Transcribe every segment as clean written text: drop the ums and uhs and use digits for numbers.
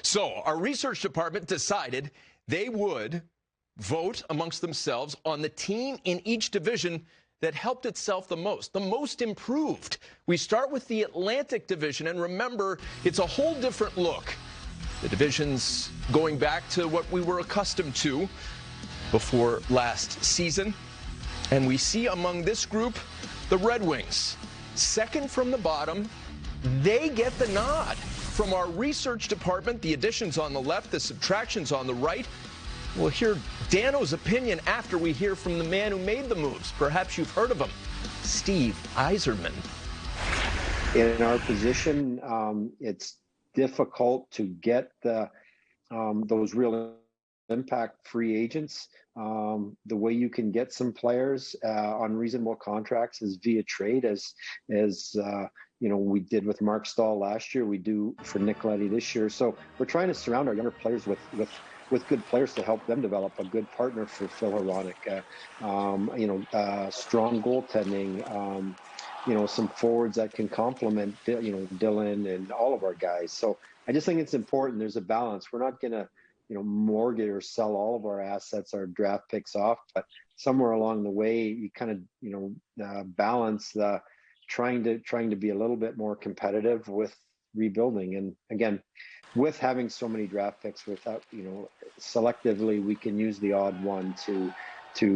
So our research department decided they would vote amongst themselves on the team in each division that helped itself the most improved. We start with the Atlantic Division, and remember, it's a whole different look. The division's going back to what we were accustomed to before last season. And we see among this group, the Red Wings. Second from the bottom, they get the nod. From our research department, the additions on the left, the subtractions on the right. We'll hear Dano's opinion after we hear from the man who made the moves. Perhaps you've heard of him, Steve Yzerman. In our position, it's difficult to get those real impact free agents. The way you can get some players on reasonable contracts is via trade, as we did with Mark Stahl last year. We do for Nick Leddy this year. So we're trying to surround our younger players with good players to help them develop a good partner for Phil Hronik. Strong goaltending. Some forwards that can complement, Dylan and all of our guys. So I just think it's important. There's a balance. We're not going to, mortgage or sell all of our assets, our draft picks off, but somewhere along the way, you kind of, balance the trying to be a little bit more competitive with rebuilding. And again, with having so many draft picks, without, selectively, we can use the odd one to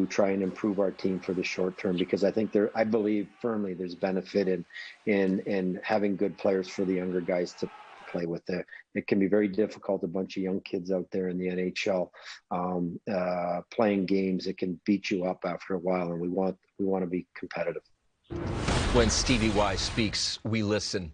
try and improve our team for the short term, because I believe firmly there's benefit in having good players for the younger guys to play with. It can be very difficult, a bunch of young kids out there in the NHL playing games. It can beat you up after a while, and we want to be competitive. When Stevie Y speaks, we listen.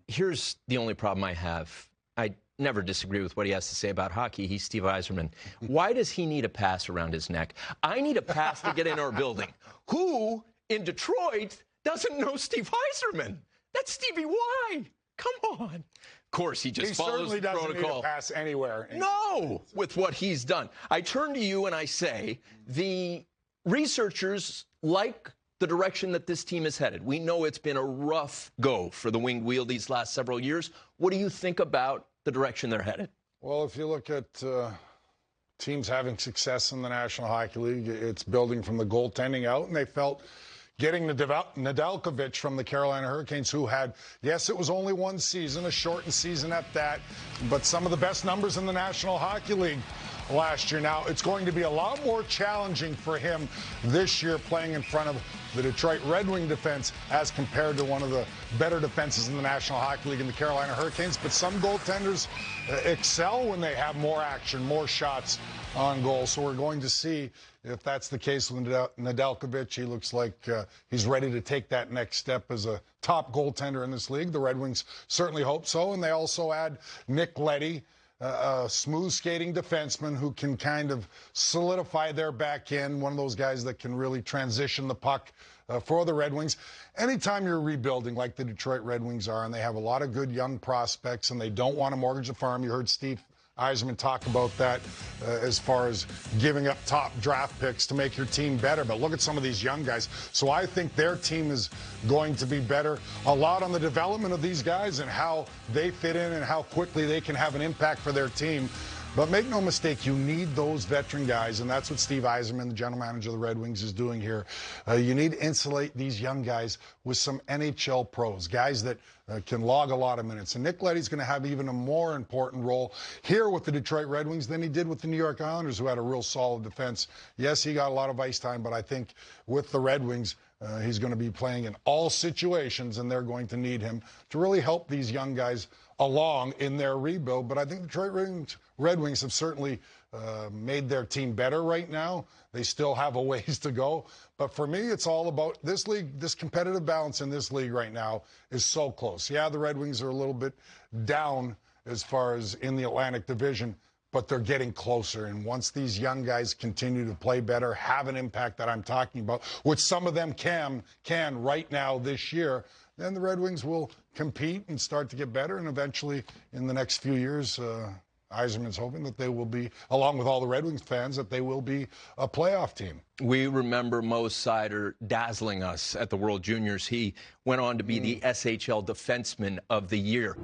Here's the only problem I have. I never disagree with what he has to say about hockey. He's Steve Yzerman. Why does he need a pass around his neck? I need a pass to get in our building. Who in Detroit doesn't know Steve Yzerman? That's Stevie Y. Come on. Of course, he just follows the protocol. He certainly doesn't need a pass anywhere. No, with what he's done. I turn to you and I say, the researchers like the direction that this team is headed. We know it's been a rough go for the winged wheel these last several years. What do you think about the direction they're headed? Well, if you look at teams having success in the National Hockey League, it's building from the goaltending out, and they felt getting Nedeljkovic from the Carolina Hurricanes, who had, yes, it was only one season, a shortened season at that, but some of the best numbers in the National Hockey League last year. Now, it's going to be a lot more challenging for him this year playing in front of the Detroit Red Wing defense as compared to one of the better defenses in the National Hockey League in the Carolina Hurricanes. But some goaltenders excel when they have more action, more shots on goal. So we're going to see if that's the case with Nedeljkovic. He looks like he's ready to take that next step as a top goaltender in this league. The Red Wings certainly hope so. And they also add Nick Leddy, a smooth skating defenseman who can kind of solidify their back end, one of those guys that can really transition the puck for the Red Wings. Anytime you're rebuilding like the Detroit Red Wings are, and they have a lot of good young prospects, and they don't want to mortgage the farm. You heard Steve Yzerman talk about that as far as giving up top draft picks to make your team better. But look at some of these young guys. So I think their team is going to be better. A lot on the development of these guys and how they fit in and how quickly they can have an impact for their team. But make no mistake, you need those veteran guys, and that's what Steve Yzerman, the general manager of the Red Wings, is doing here. You need to insulate these young guys with some NHL pros, guys that can log a lot of minutes. And Nick Leddy's going to have even a more important role here with the Detroit Red Wings than he did with the New York Islanders, who had a real solid defense. Yes, he got a lot of ice time, but I think with the Red Wings, he's going to be playing in all situations, and they're going to need him to really help these young guys along in their rebuild. But I think the Detroit Red Wings have certainly made their team better right now. They still have a ways to go. But for me, it's all about this league. This competitive balance in this league right now is so close. Yeah, the Red Wings are a little bit down as far as in the Atlantic Division, but they're getting closer. And once these young guys continue to play better, have an impact that I'm talking about, which some of them can right now this year, then the Red Wings will compete and start to get better. And eventually, in the next few years, Yzerman's hoping that they will be, along with all the Red Wings fans, that they will be a playoff team. We remember Mo Seider dazzling us at the World Juniors. He went on to be the SHL Defenseman of the Year.